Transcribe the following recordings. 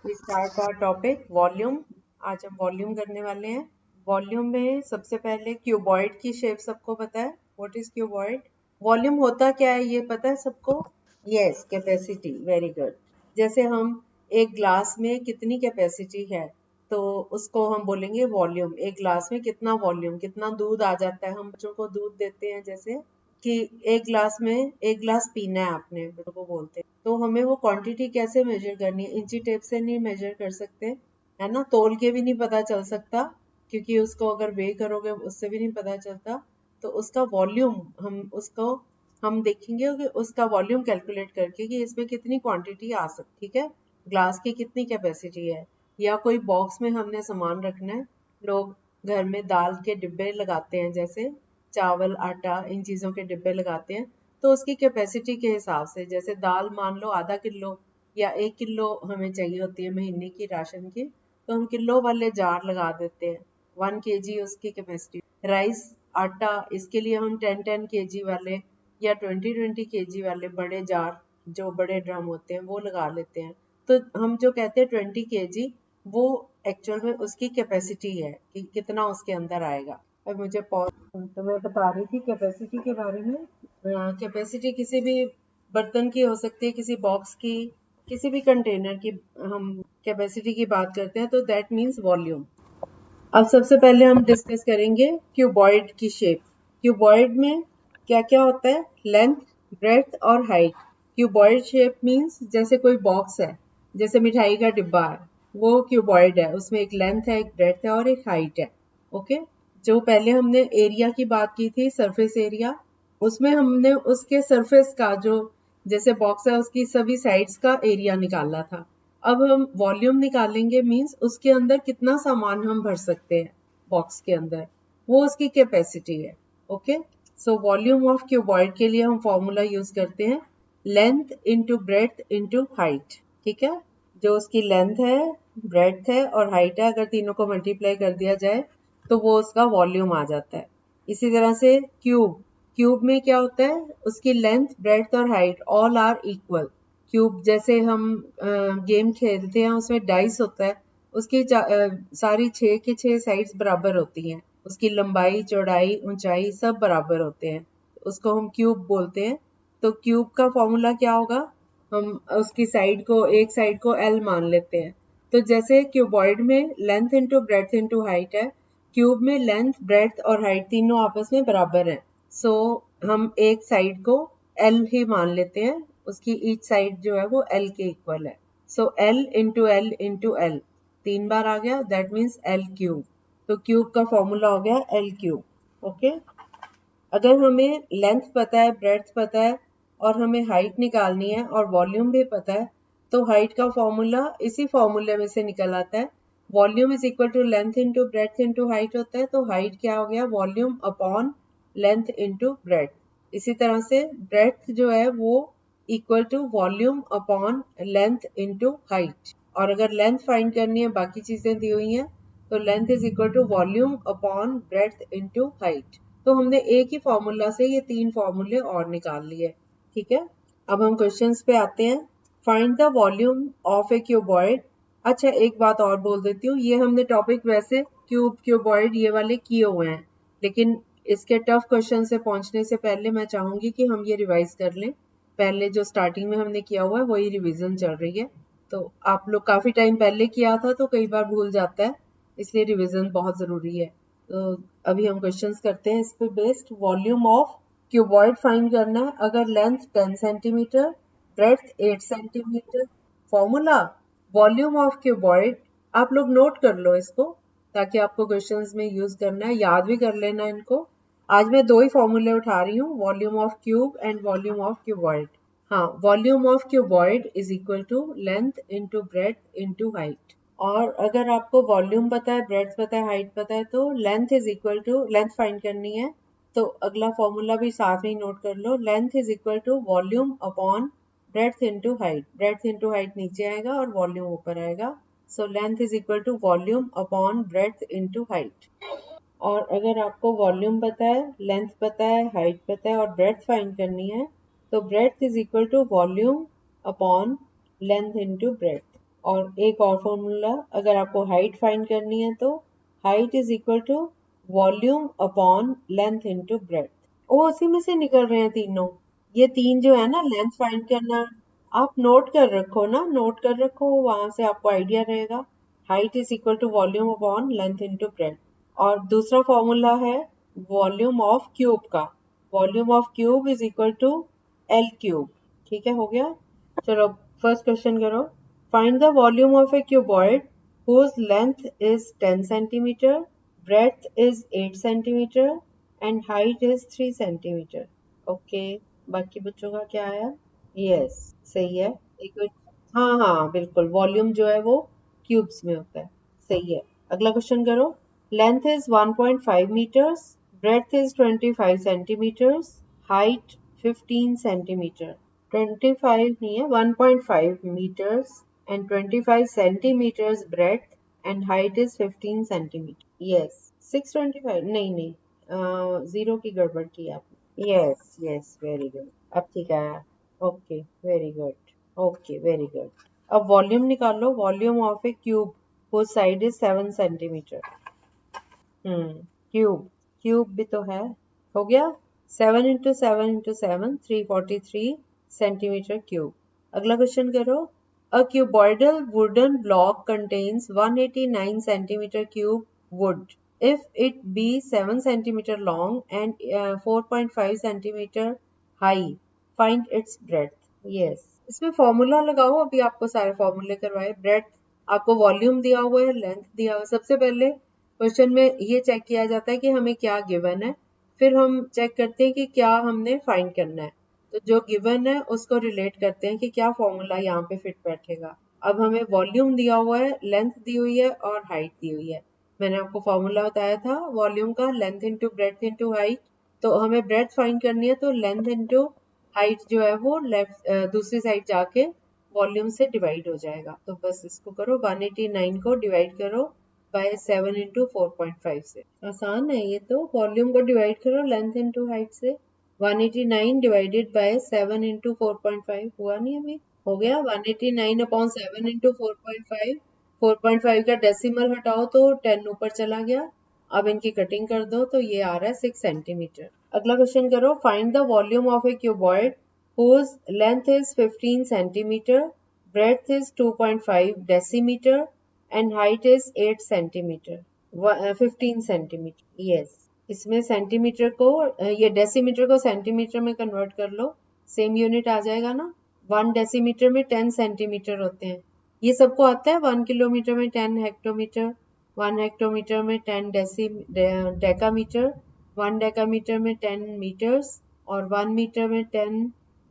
We start our topic volume. आज हम volume करने वाले हैं। वॉल्यूम में सबसे पहले क्यूबॉइड की शेप सबको पता है। What is cuboid? वॉल्यूम होता क्या है ये पता है सबको? Yes, capacity. Very good. जैसे हम एक ग्लास में कितनी कैपेसिटी है तो उसको हम बोलेंगे वॉल्यूम। एक ग्लास में कितना वॉल्यूम, कितना दूध आ जाता है। हम बच्चों को दूध देते हैं जैसे कि एक गिलास पीना है आपने, बच्चों को बोलते हैं, तो हमें वो क्वांटिटी कैसे मेजर करनी है? इंची टेप से नहीं मेजर कर सकते, है ना। तोल के भी नहीं पता चल सकता, क्योंकि उसको अगर वे करोगे उससे भी नहीं पता चलता। तो उसका वॉल्यूम हम देखेंगे कि उसका वॉल्यूम कैलकुलेट करके कि इसमें कितनी क्वांटिटी आ सकती, ठीक है। ग्लास की कितनी कैपेसिटी है, या कोई बॉक्स में हमने सामान रखना है। लोग घर में दाल के डिब्बे लगाते हैं, जैसे चावल, आटा, इन चीज़ों के डिब्बे लगाते हैं। तो उसकी कैपेसिटी के हिसाब से, जैसे दाल मान लो आधा किलो या 1 किलो हमें चाहिए होती है महीने की राशन की, तो हम किलो वाले जार लगा देते हैं। 1 kg उसकी कैपेसिटी। राइस, आटा, इसके लिए हम 10 kg वाले या 20 kg वाले बड़े जार, जो बड़े ड्रम होते हैं, वो लगा लेते हैं। तो हम जो कहते हैं 20 kg, वो एक्चुअल में उसकी कैपेसिटी है कि कितना उसके अंदर आएगा। अब मुझे तो मैं बता रही थी कैपेसिटी के बारे में। कैपेसिटी किसी भी बर्तन की हो सकती है, किसी बॉक्स की, किसी भी कंटेनर की। हम कैपेसिटी की बात करते हैं तो दैट मीन्स वॉल्यूम। अब सबसे पहले हम डिस्कस करेंगे क्यूबॉइड की शेप। क्यूबॉइड में क्या क्या होता है? लेंथ, ब्रेड्थ और हाइट। क्यूबॉइड शेप मीन्स जैसे कोई बॉक्स है, जैसे मिठाई का डिब्बा है, वो क्यूबॉइड है। उसमें एक लेंथ है, एक ब्रेड्थ है और एक हाइट है। ओके। जो पहले हमने एरिया की बात की थी, सरफेस एरिया, उसमें हमने उसके सरफेस का, जो जैसे बॉक्स है उसकी सभी साइड्स का एरिया निकाला था। अब हम वॉल्यूम निकालेंगे, मींस उसके अंदर कितना सामान हम भर सकते हैं बॉक्स के अंदर, वो उसकी कैपेसिटी है। Okay. So volume of cuboid के लिए हम फॉर्मूला यूज करते हैं, length into breadth into height. ठीक है। जो उसकी लेंथ है, ब्रेड्थ है और हाइट है, अगर तीनों को मल्टीप्लाई कर दिया जाए तो वो उसका वॉल्यूम आ जाता है। इसी तरह से क्यूब में क्या होता है? उसकी लेंथ, ब्रेड्थ और height all are equal. Cube जैसे हम गेम खेलते हैं, उसमें डाइस होता है, उसकी सारी 6 की 6 साइड्स बराबर होती हैं। उसकी लंबाई, चौड़ाई, ऊंचाई सब बराबर होते हैं, उसको हम क्यूब बोलते हैं। तो क्यूब का फॉर्मूला क्या होगा? हम उसकी एक साइड को एल मान लेते हैं। तो जैसे क्यूबॉइड में length into breadth into height है, क्यूब में लेंथ, ब्रेड्थ और हाइट तीनों आपस में बराबर हैं। सो हम एक साइड को एल ही मान लेते हैं, उसकी ईच साइड जो है वो एल के इक्वल है। सो एल इंटू एल 3 बार आ गया, दैट मीन्स एल क्यूब। तो क्यूब का फॉर्मूला हो गया एल क्यूब। ओके। अगर हमें लेंथ पता है, ब्रेड्थ पता है और हमें हाइट निकालनी है और वॉल्यूम भी पता है, तो हाइट का फॉर्मूला इसी फॉर्मूले में से निकल आता है। Volume is equal to length into breadth into height होता है। तो हाइट क्या हो गया? Volume upon length into breadth. इसी तरह से ब्रेड्थ जो है वो equal to volume upon length into height. और अगर लेंथ फाइंड करनी है, बाकी चीजें दी हुई हैं, तो length is equal to volume upon breadth into height. तो हमने एक ही फॉर्मूला से ये 3 फॉर्मूले और निकाल लिए। ठीक है। अब हम क्वेश्चंस पे आते हैं। Find the volume of a cuboid. अच्छा, एक बात और बोल देती हूँ, ये हमने टॉपिक वैसे क्यूबॉइड ये वाले किए हुए हैं, लेकिन इसके टफ क्वेश्चन से पहुंचने से पहले मैं चाहूंगी कि हम ये रिवाइज कर लें। पहले जो स्टार्टिंग में हमने किया हुआ है वही रिवीजन चल रही है। तो आप लोग काफी टाइम पहले किया था तो कई बार भूल जाता है, इसलिए रिवीजन बहुत जरूरी है। तो अभी हम क्वेश्चंस करते हैं इस पे based. Volume of cuboid find करना है। अगर length 10 centimetre, breadth 8 centimetre, formula volume of cuboid. आप लोग नोट कर लो इसको, ताकि आपको क्वेश्चंस में यूज करना है, याद भी कर लेना इनको। आज मैं 2 ही फॉर्मूले उठा रही हूँ, volume of cube and volume of cuboid. हाँ, volume of cuboid is equal to length into breadth into height. और अगर आपको वॉल्यूम पता है, ब्रेड्थ पता है, हाइट पता है, तो length is equal to, length find करनी है तो अगला फॉर्मूला भी साथ में ही नोट कर लो। Length is equal to volume upon breadth into height. Breadth into height नीचे आएगा और वॉल्यूम ऊपर आएगा। So length is equal to volume upon breadth into height. और अगर आपको वॉल्यूम पता है, लेंथ पता है, हाइट पता है और ब्रेड्थ फाइंड करनी है, तो breadth is equal to volume upon length into breadth. और एक और फॉर्मूला, अगर आपको हाइट फाइंड करनी है तो height is equal to volume upon length into breadth. वो उसी में से निकल रहे हैं तीनों। ये तीन जो है ना, लेंथ फाइंड करना, आप नोट कर रखो ना, नोट कर रखो, वहां से आपको आइडिया रहेगा। Height is equal to volume upon length into breadth. और दूसरा फॉर्मूला है वॉल्यूम ऑफ क्यूब का, volume of cube is equal to L cube. ठीक है, हो गया। चलो फर्स्ट क्वेश्चन करो। Find the volume of a cuboid whose length is 10 centimeter, breadth is 8 centimeter and height is 3 centimeter. Okay, बाकी बच्चों का क्या आया? यस, सही है। एक, हाँ हाँ बिल्कुल, वॉल्यूम जो है वो क्यूब्स में होता है। सही है। अगला क्वेश्चन करो। Length is 1.5 meters, breadth is 25 centimeters, height 15 centimeter. 25 नहीं है, 1.5 meters and 25 centimeters breadth and height is 15 centimeter. Yes, 625 नहीं नहीं, जीरो की गड़बड़ की आपने। यस यस, वेरी गुड, अब ठीक है। Okay, very good, okay very good. अब वॉल्यूम निकालो, volume of A cube whose side is 7 centimetre. Cube, cube भी तो है। हो गया, 7 इंटू 7 इंटू 7, 343 सेंटीमीटर क्यूब। अगला क्वेश्चन करो। अ cuboidal wooden block contains 189 centimetre cube would if it be 7 centimeter long and 4.5 centimeter high, find its breadth. Yes, इसमें formula लगाओ, अभी आपको सारे फॉर्मूले करवाए। ब्रेड्थ आपको वॉल्यूम दिया हुआ है, लेंथ दिया हुआ है। सबसे पहले क्वेश्चन में ये चेक किया जाता है कि हमें क्या गिवन है, फिर हम चेक करते हैं कि क्या हमने फाइंड करना है। तो जो गिवन है उसको रिलेट करते हैं कि क्या फॉर्मूला यहाँ पे फिट बैठेगा। अब हमें वॉल्यूम दिया हुआ है, लेंथ दी हुई है और हाइट दी हुई है। मैंने आपको फॉर्मूला बताया था वॉल्यूम का, length into breadth into height. तो हमें ब्रेड्थ फाइंड करनी है, तो लेंथ इंटू हाइट जो है वो लेफ्ट दूसरी साइड जाके वॉल्यूम से डिवाइड हो जाएगा। तो बस इसको करो, 189 को डिवाइड करो बाय 7 इंटू 4.5 से। आसान है ये तो, वॉल्यूम को डिवाइड करो लेंथ इंटू हाइट से। 189 डिवाइडेड बाय 7 इंटू 4.5 हुआ नहीं अभी? हो गया, 189 अपॉन 7 इंटू 4.5। 4.5 का डेसिमल हटाओ तो 10 ऊपर चला गया। अब इनकी कटिंग कर दो तो ये आ रहा है 6 सेंटीमीटर। अगला क्वेश्चन करो। Find the volume of a cuboid whose length is 15 centimeter, breadth is 2.5 decimeter and height is 8 centimeter. 15 centimeter. Yes, इसमें सेंटीमीटर को, ये डेसीमीटर को सेंटीमीटर में कन्वर्ट कर लो, सेम यूनिट आ जाएगा ना। 1 डेसीमीटर में 10 सेंटीमीटर होते हैं, ये सबको आता है। 1 किलोमीटर में 10 हेक्टोमीटर, 1 हेक्टोमीटर में 10 डेकामीटर, 1 डेकामीटर में 10 मीटर्स और 1 मीटर में 10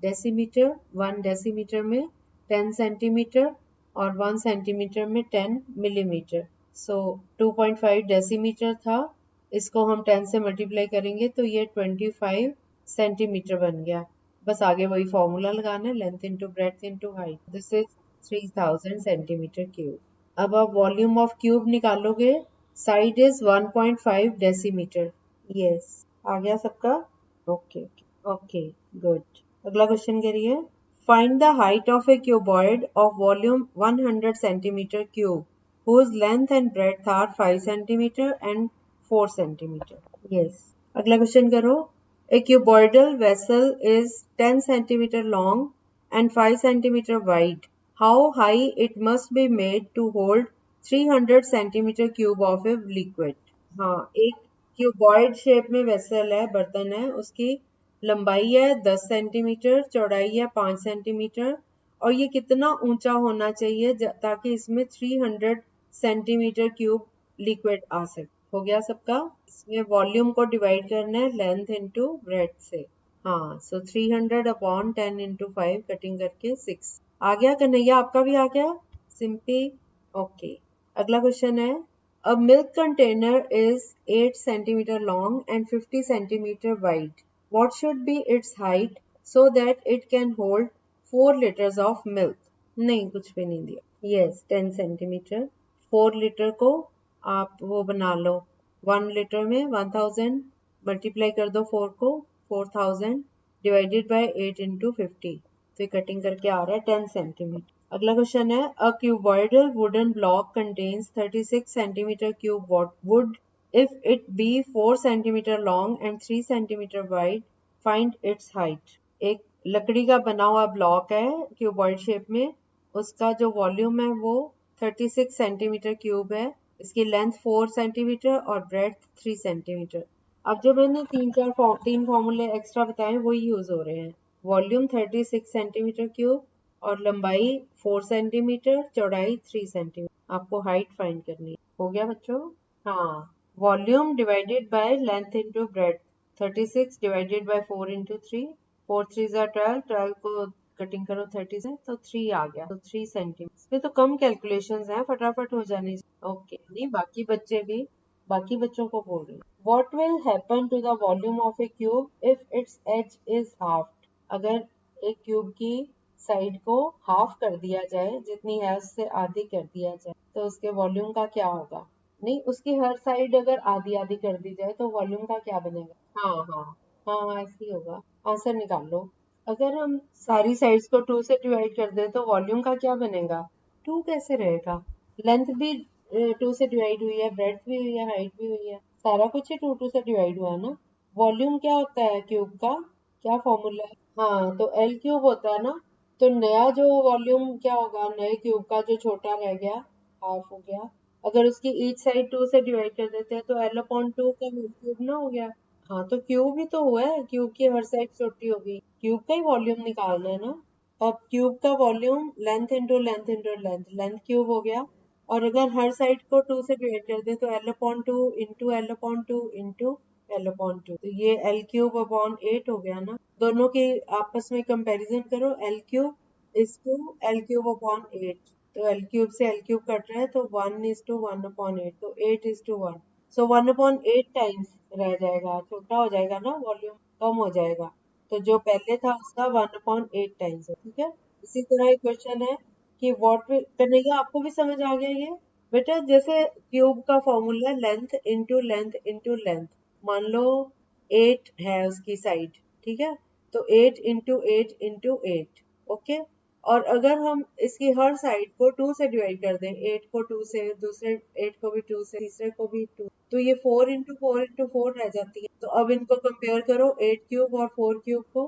डेसीमीटर, 1 डेसीमीटर में 10 सेंटीमीटर और 1 सेंटीमीटर में 10 मिलीमीटर। सो 2.5 डेसीमीटर था, इसको हम 10 से मल्टीप्लाई करेंगे तो ये 25 सेंटीमीटर बन गया। बस आगे वही फॉर्मूला लगाना है, length into breadth into height. This is 3000 centimetre cube. अब आप वॉल्यूम ऑफ क्यूब निकालोगे, साइड इज 1.5 डेसीमीटर। यस, आ गया सबका? Okay okay, good. अगला क्वेश्चन करिए। Find the height of a cuboid of volume 100 centimetre cube whose length and breadth are 5 centimeter and 4 centimeter. Yes. अगला question करो। A cuboidal vessel is 10 centimeter long and 5 centimeter wide. How high it must be made to hold 300 centimeter cube of a liquid? हाँ, एक cuboid shape में vessel है, बर्तन है, उसकी लंबाई है 10 सेंटीमीटर, चौड़ाई है 5 सेंटीमीटर और ये कितना ऊंचा होना चाहिए ताकि इसमें 300 सेंटीमीटर क्यूब लिक्विड आ सके। हो गया सबका? इसमें वॉल्यूम को डिवाइड करना है लेंथ इंटू ब्रेड्थ से। हाँ, सो 300 अपॉन 10 इंटू 5 कटिंग करके 6 आ गया। कन्हैया आपका भी आ गया? सिंपली। ओके, अगला क्वेश्चन है। A milk container is 8 centimeter long and 50 centimeter wide. What should be its height so that it can hold 4 liters of milk? नहीं, कुछ भी नहीं दिया। Yes, 10 centimeter। 4 लीटर को आप वो बना लो, 1 लीटर में 1000 मल्टीप्लाई कर दो 4 को, 4000 डिवाइडेड बाय 8 इंटू 50। तो कटिंग करके आ रहा है 10 सेंटीमीटर। अगला क्वेश्चन है अ cuboidal wooden block contains 36 centimetre cube would if it be 4 centimeter long and 3 centimeter wide find its height। एक लकड़ी का बना हुआ ब्लॉक है क्यूबॉइड शेप में, उसका जो वॉल्यूम है वो 36 सेंटीमीटर क्यूब है, इसकी लेंथ 4 सेंटीमीटर और ब्रेड्थ 3 सेंटीमीटर। अब जो मैंने तीन फॉर्मूले एक्स्ट्रा बताए वही यूज हो रहे हैं। वॉल्यूम 36 सेंटीमीटर क्यूब और लंबाई 4 सेंटीमीटर, चौड़ाई 3 सेंटीमीटर। आपको हाइट फाइंड करनी है। हो गया बच्चों? हाँ, volume divided by length into breadth, 36 divided by 4 into 3, 4 3 जा 12, 12 को कटिंग करो 30 से तो 3 आ गया, तो 3 सेंटीमीटर। इसमें तो कम कैलकुलेशंस हैं, फटाफट हो जानी। ओके, नहीं बाकी बच्चे भी, बाकी बच्चों को बोल रही हूँ। What will happen to the volume of a cube if its edge is halved? अगर एक क्यूब की साइड को हाफ कर दिया जाए, जितनी है उससे आधी कर दिया जाए, तो उसके वॉल्यूम का क्या होगा? नहीं, उसकी हर साइड अगर आधी आधी कर दी जाए तो वॉल्यूम का क्या बनेगा? हाँ हाँ हाँ, ऐसे ही होगा। आंसर निकाल लो। अगर हम सारी साइड्स को 2 से डिवाइड कर दें तो वॉल्यूम का क्या बनेगा? 2 कैसे रहेगा? लेंथ भी 2 से डिवाइड हुई है, ब्रेड्थ भी हुई है, हाइट भी हुई है, सारा कुछ ही 2 2 से डिवाइड हुआ है ना। वॉल्यूम क्या होता है क्यूब का? क्या फॉर्मूला है? हाँ, तो एल क्यूब होता है ना। तो नया जो वॉल्यूम क्या होगा नए क्यूब का, जो छोटा रह गया, हाफ हो गया। अगर उसकी ईच साइड 2 से डिवाइड कर देते हैं तो एल अपॉन 2 का होल क्यूब ना हो गया। हाँ, तो क्यूब ही तो हुआ है, क्यूब की हर साइड छोटी होगी, क्यूब का ही वॉल्यूम निकालना है ना। अब क्यूब का volume length into length into length, length cube हो गया। और अगर हर साइड को 2 से डिवाइड कर दे तो L upon 2 into L upon 2 into L upon 2, तो ये एल क्यूब अपॉन 8 हो गया ना। दोनों की आपस में कंपैरिजन करो, L cube is to L cube upon 8, तो एल क्यूब से एल क्यूब कट रहा है तो 1 इज टू 1 अपॉन 8, तो 8 is to 1, so 1 upon 8 times रह जाएगा, छोटा हो जाएगा ना, वॉल्यूम कम हो जाएगा। तो जो पहले था उसका 1 अपॉन 8 टाइम्स है, ठीक है। इसी तरह एक क्वेश्चन है कि व्हाट विल कन्हैया, आपको भी समझ आ गया ये? बेटा जैसे क्यूब का फॉर्मूला है length into length into length. मान लो 8 है उसकी साइड, ठीक है, तो 8 इंटू 8 इंटू 8, ओके। और अगर हम इसकी हर साइड को 2 से डिवाइड कर दें, 8 को 2 से, दूसरे 8 को भी 2 से, तीसरे को भी 2, तो ये 4 इंटू 4 इंटू 4 रह जाती है। तो अब इनको कंपेयर करो, 8 क्यूब और 4 क्यूब को,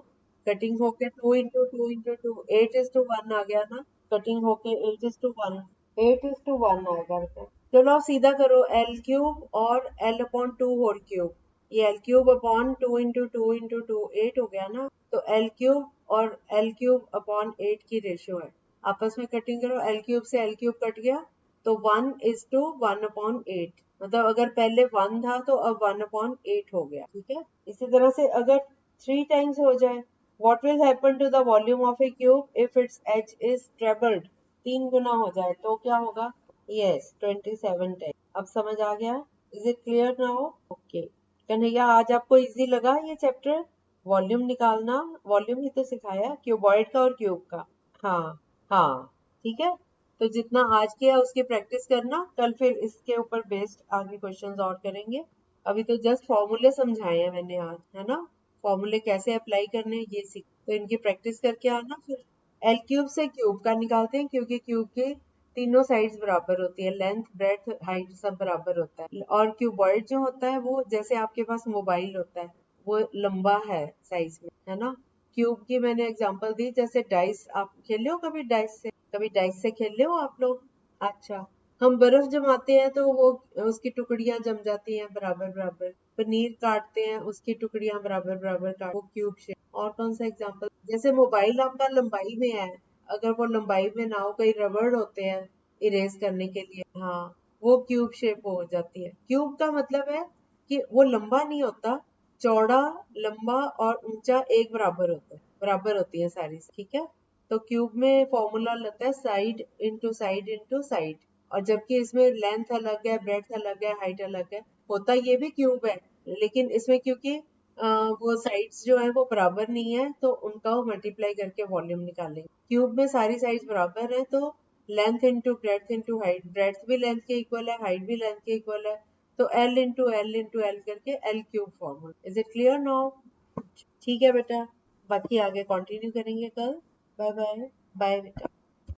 कटिंग होके 2 इंटू 2 इंटू 2, 8 इज टू 1 आ गया ना, कटिंग होके 8 इज टू 1, 8 इज टू 1 आएगा बेटा। चलो आप सीधा करो, एल क्यूब और एल अपॉन 2 होल क्यूब, ये L cube upon 2 into 2 into 2 8 हो गया ना। तो एल क्यूब और एल क्यूब अपॉन 8 की रेशियो है, आपस में कटिंग करो, एल क्यूब से एल क्यूब कट गया तो 1 इज टू 1 अपॉन 8, मतलब अगर पहले 1 था तो अब 1 अपॉन 8 हो गया, ठीक है। इसी तरह से अगर 3 टाइम्स हो जाए, what will happen to the volume of a cube if its edge is trebled? 3 गुना हो जाए तो क्या होगा? yes 27 time. अब समझ आ गया? Is it clear now? Okay Kanhaiya, आज आपको इजी लगा ये चैप्टर? वॉल्यूम निकालना, वॉल्यूम ही तो सिखाया क्यूबॉइड का और क्यूब का। हाँ हाँ, ठीक है। तो जितना आज किया उसकी प्रैक्टिस करना, कल फिर इसके ऊपर बेस्ड आगे क्वेश्चंस और करेंगे। अभी तो जस्ट फॉर्मूले समझाए हैं मैंने आज, है ना। फॉर्मूले कैसे अप्लाई करने हैं ये सीख, तो इनकी प्रैक्टिस करके आना। फिर एल क्यूब से क्यूब का निकालते हैं, क्योंकि क्यूब की तीनों साइड्स बराबर होती है, लेंथ ब्रेड्थ हाइट सब बराबर होता है। और क्यूबॉइड जो होता है वो जैसे आपके पास मोबाइल होता है, वो लंबा है साइज में, है ना। क्यूब की मैंने एग्जांपल दी, जैसे डाइस, आप खेले हो कभी डाइस से? कभी डाइस से खेले हो आप लोग? अच्छा, हम बर्फ जमाते हैं तो वो उसकी टुकड़ियां जम जाती हैं बराबर बराबर, पनीर काटते हैं उसकी टुकड़ियां बराबर बराबर काट, वो क्यूब शेप। और कौन सा एग्जांपल? जैसे मोबाइल आपका लंबाई में है, अगर वो लंबाई में ना हो, कई रबड़ होते हैं इरेज करने के लिए, हाँ, वो क्यूब शेप हो जाती है। क्यूब का मतलब है कि वो लंबा नहीं होता, चौड़ा, लंबा और ऊंचा एक बराबर होता है, बराबर होती है सारी, ठीक है। तो क्यूब में फॉर्मूला लगता है side into side into side, और जबकि इसमें लेंथ अलग है, ब्रेड्थ अलग है, हाइट अलग है, होता ये भी क्यूब है, लेकिन इसमें क्योंकि वो साइड्स जो है वो बराबर नहीं है तो उनका मल्टीप्लाई करके वॉल्यूम निकालेंगे। क्यूब में सारी साइड्स बराबर है तो length into breadth into height, breadth भी लेंथ के इक्वल है, हाइट भी लेंथ के इक्वल है, तो L into L into L करके L cube formula. Is it clear now? ठीक है बेटा, बाकी आगे कंटिन्यू करेंगे कल। Bye bye. बाय बेटा।